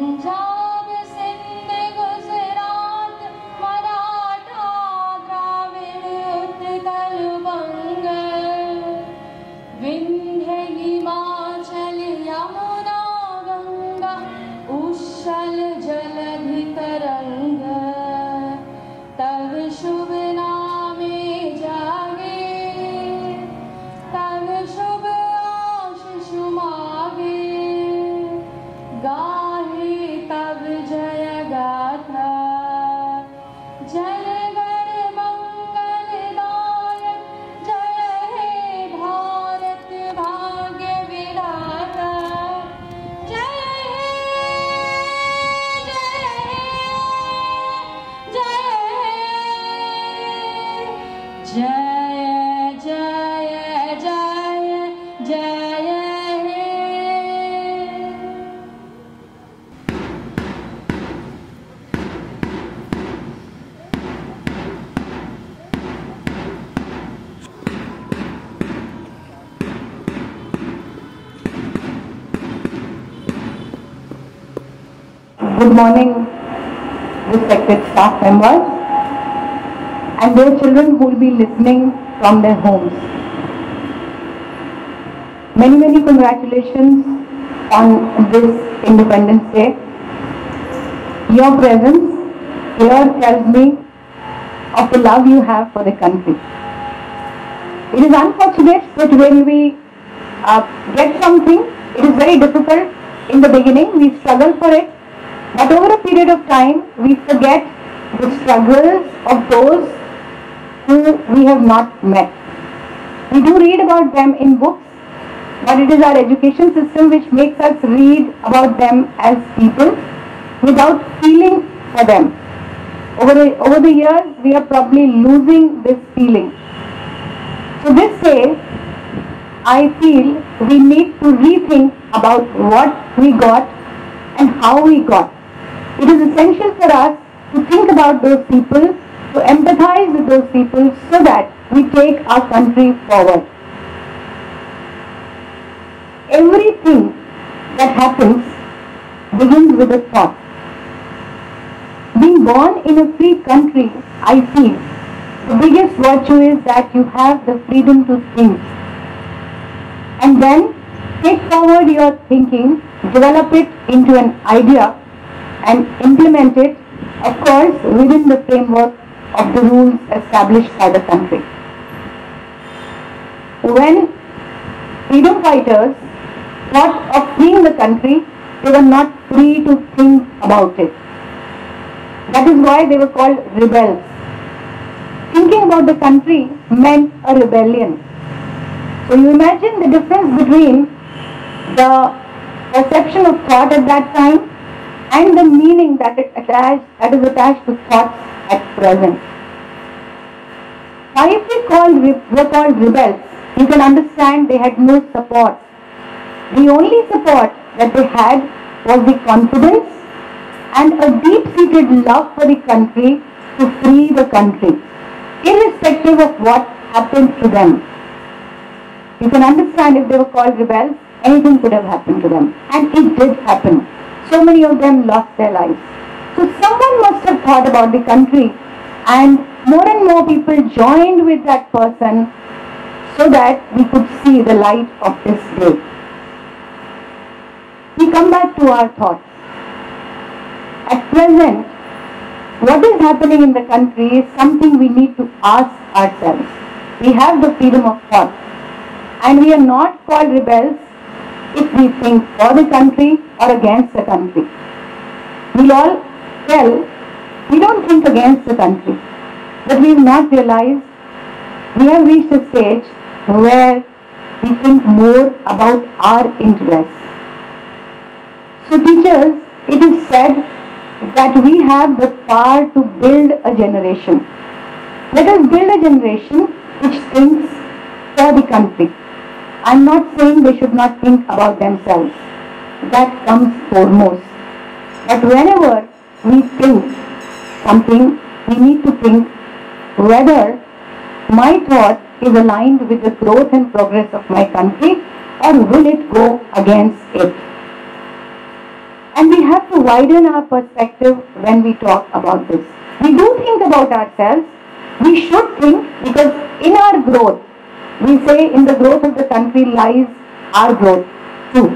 पंजाब सिंध गुजरात मराठा द्राविड़ उत्कल बंग विंध्य हिमाचल यमुना गंगा उच्छल जलधि तरंग तब शुभ नामे जागे तब शुभ आशीष मागे गाहे तब जय गाथा जय गण मंगलदायक जय हे भारत भाग्य विधाता जय हे जय हे जय जय जय जय जय हे Good morning, respected staff members and their children who will be listening from their homes. Many congratulations on this Independence Day. Your presence here tells me of the love you have for the country. It is unfortunate that when we get something, it is very difficult in the beginning, we struggle for it, but over a period of time, we forget the struggles of those who we have not met. We do read about them in books, but it is our education system which makes us read about them as people without feeling for them. Over the years, we are probably losing this feeling. So this day, I feel we need to rethink about what we got and how we got. It is essential for us to think about those people, to empathize with those people so that we take our country forward. Everything that happens begins with a thought. Being born in a free country, I feel, the biggest virtue is that you have the freedom to think. And then take forward your thinking, develop it into an idea and implement it, of course, within the framework of the rules established by the country. When freedom fighters thought of freeing the country, they were not free to think about it. That is why they were called rebels. Thinking about the country meant a rebellion. So you imagine the difference between the perception of thought at that time and the meaning that is attached to thoughts at present. Now if we were called rebels, you can understand they had no support. The only support that they had was the confidence and a deep-seated love for the country to free the country, irrespective of what happened to them. You can understand if they were called rebels, anything could have happened to them. And it did happen. So many of them lost their lives. So someone must have thought about the country and more people joined with that person so that we could see the light of this day. We come back to our thoughts. At present, what is happening in the country is something we need to ask ourselves. We have the freedom of thought and we are not called rebels if we think for the country or against the country. We'll all tell we don't think against the country, but we have not realized we have reached a stage where we think more about our interests. So teachers, it is said that we have the power to build a generation. Let us build a generation which thinks for the country. I'm not saying they should not think about themselves. That comes foremost. But whenever we think something, we need to think whether my thought is aligned with the growth and progress of my country or will it go against it. And we have to widen our perspective when we talk about this. We do think about ourselves. We should think, because in our growth, we say in the growth of the country lies our growth too.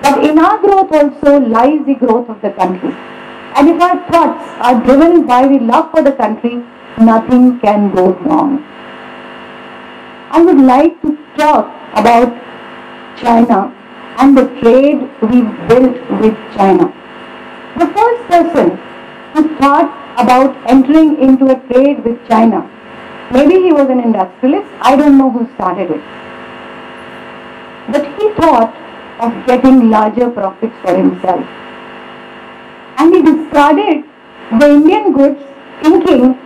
But in our growth also lies the growth of the country. And if our thoughts are driven by the love for the country, nothing can go wrong. I would like to talk about China and the trade we built with China. The first person who thought about entering into a trade with China, maybe he was an industrialist, I don't know who started it. But he thought of getting larger profits for himself. And he discarded the Indian goods thinking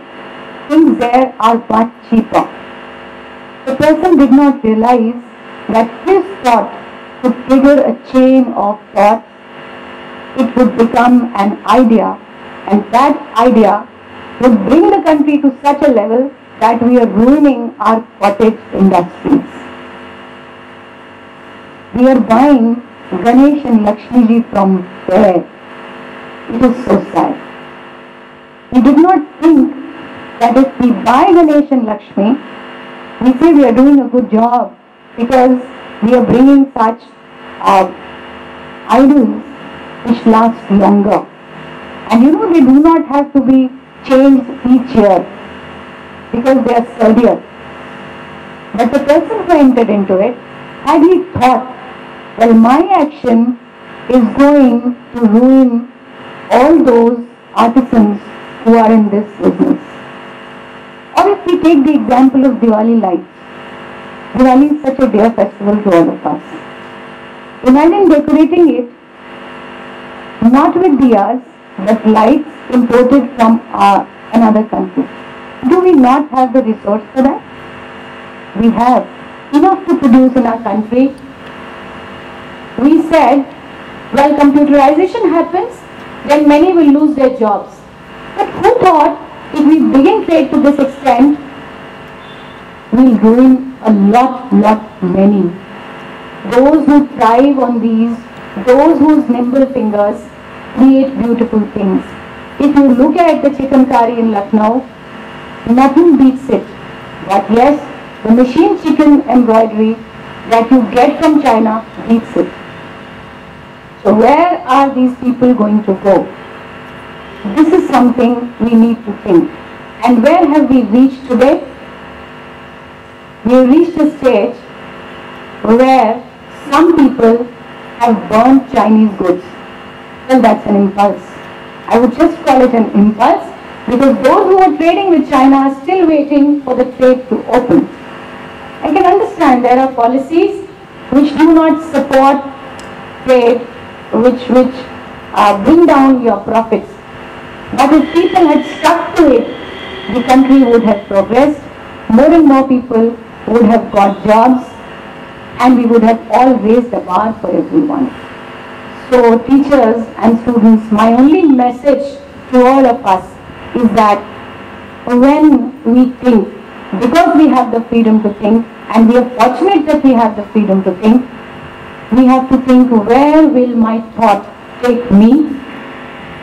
things there are much cheaper. The person did not realize that his thought could trigger a chain of thoughts. It would become an idea, and that idea would bring the country to such a level that we are ruining our cottage industries. We are buying Ganesh and Lakshmi ji from there. It is so sad. We did not think that if we buy Ganesh and Lakshmi, we say we are doing a good job because we are bringing such idols which last longer. And they do not have to be changed each year because they are sturdier. But the person who entered into it, had he thought, well, my action is going to ruin all those artisans who are in this business. Or if we take the example of Diwali lights. Diwali is such a dear festival to all of us. Imagine decorating it not with diyas but lights imported from another country. Do we not have the resource for that? We have enough to produce in our country. We said, well, computerization happens, then many will lose their jobs. But who thought if we begin trade to this extent, we'll ruin a lot many. Those who thrive on these, those whose nimble fingers create beautiful things. If you look at the chicken curry in Lucknow, nothing beats it. But yes, the machine chicken embroidery that you get from China beats it. So where are these people going to go? This is something we need to think. And where have we reached today? We have reached a stage where some people have burnt Chinese goods. Well, that's an impulse. I would just call it an impulse because those who are trading with China are still waiting for the trade to open. I can understand there are policies which do not support trade, which bring down your profits. But if people had stuck to it, the country would have progressed, more and more people would have got jobs, and we would have all raised the bar for everyone. So teachers and students, my only message to all of us is that when we think, because we have the freedom to think, and we are fortunate that we have the freedom to think, we have to think, where will my thought take me?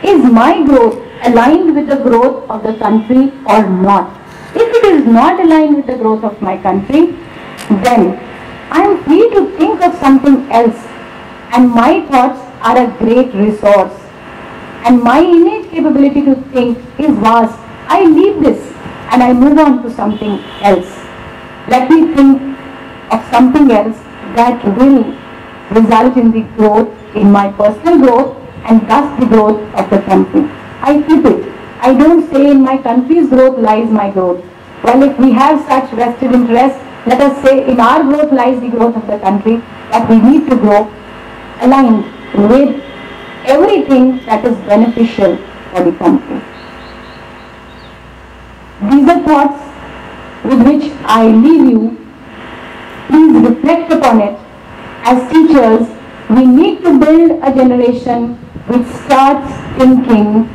Is my growth aligned with the growth of the country or not? If it is not aligned with the growth of my country, then I am free to think of something else, and my thoughts are a great resource, and my innate capability to think is vast. I leave this and I move on to something else. Let me think of something else that will result in the growth, in my personal growth, and thus the growth of the country. I keep it. I don't say in my country's growth lies my growth. Well, if we have such vested interest, let us say in our growth lies the growth of the country, that we need to grow aligned with everything that is beneficial for the country. These are thoughts with which I leave you. Please reflect upon it. As teachers, we need to build a generation which starts thinking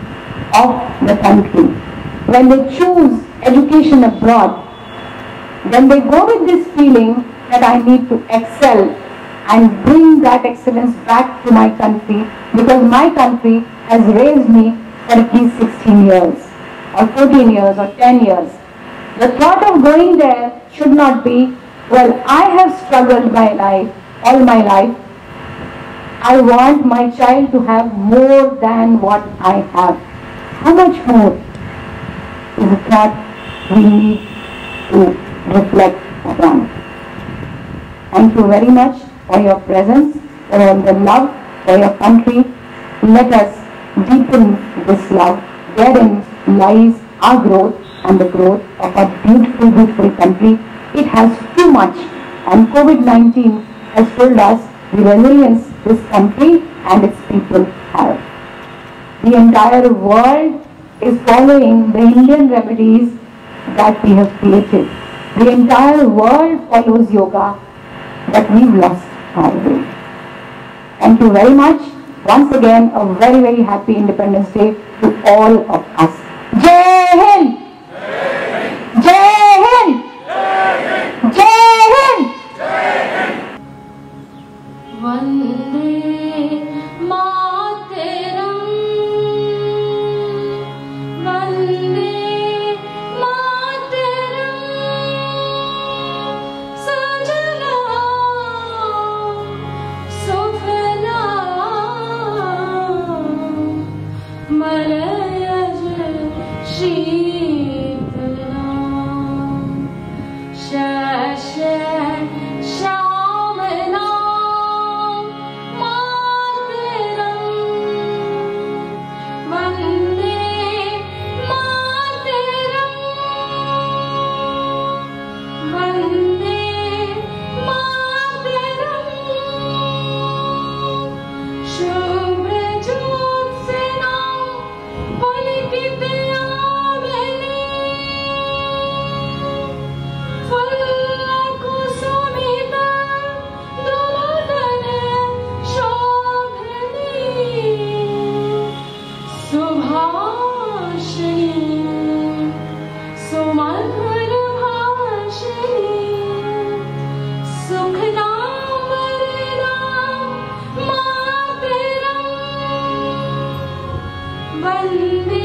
of the country. When they choose education abroad, then they go with this feeling that I need to excel and bring that excellence back to my country, because my country has raised me for at least 16 years or 14 years or 10 years. The thought of going there should not be, well, I have struggled my life, all my life. I want my child to have more than what I have. How much more is a thought we need to reflect upon. Thank you very much for your presence, for all the love for your country. Let us deepen this love. Therein lies our growth and the growth of our beautiful, beautiful country. It has too much, and COVID-19 has told us the resilience this country and its people have. The entire world is following the Indian remedies that we have created. The entire world follows yoga, but we've lost our way. Thank you very much. Once again, a very, very happy Independence Day to all of us. Jai Hind! Jai Hind! Jai Hind! Vande Mataram, Vande Mataram, Sajala Sofala Malayaj Sheetala Shashan Shamana Vande